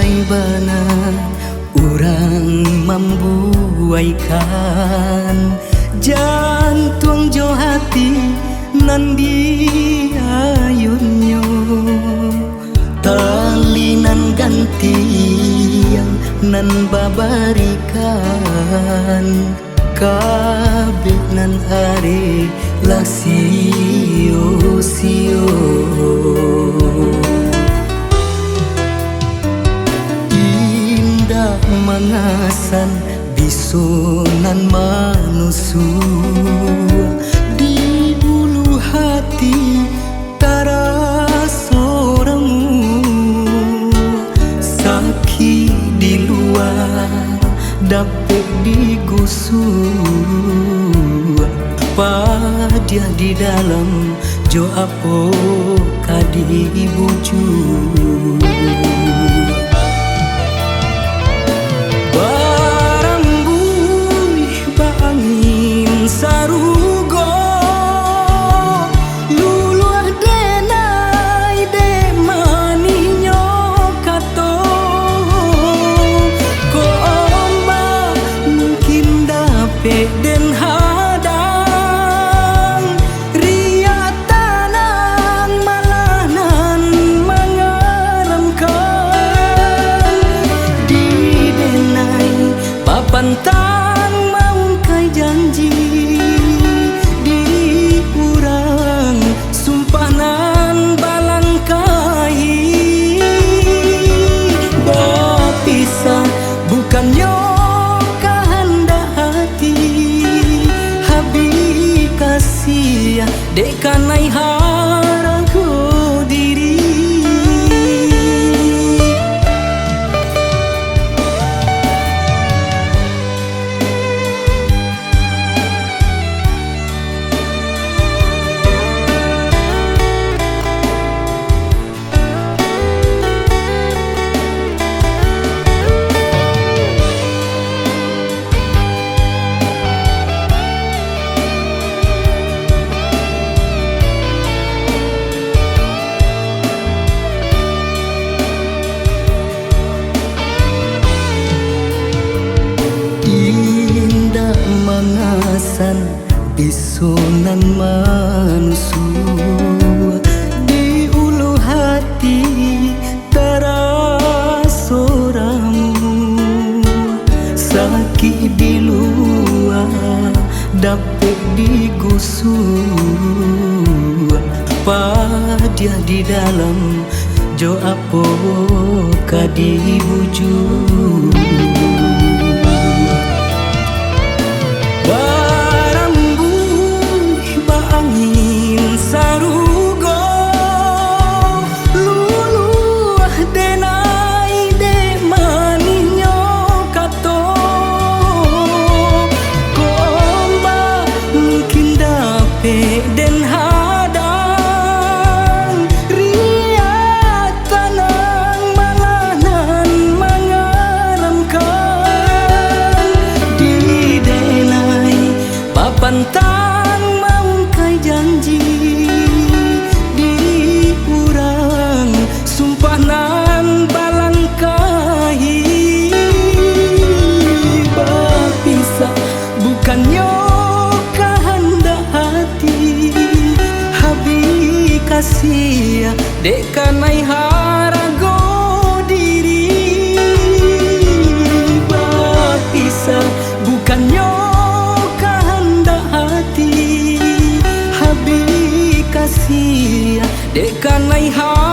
Hai bana urang membuaikan jantung jo hati nan diayunnya tali nan ganti yang nan babarikan kabeh nan are lasio-sio indah mangasan bisunan manusia di bulu hati tarasoramu sakit di luar dapet digusur padia di dalam jo apo kadi bujur barambui bangin sarugo luluah denai de maninyo kato ko omba mungkin dapet den pantang maung kai janji di urang sumpanan balangkai berpisah bukan yo kehendak hati habis kasih dekanai haraku diri mangasan bisunan manusia di ulu hati tarasoramu sakit di luar dapet digusur padia di dalam jo apo kadi bujur sarugo luluah denai de maninyo kato komba mungkin dapet den hadang riat tanang malanan mengaramkan di denai papantang maung kai janji sumpanan balangkai berpisah bukan yo kehendak hati habis kasih dekanai harago diri berpisah bukan yo kehendak hati habis kasih dekanai harago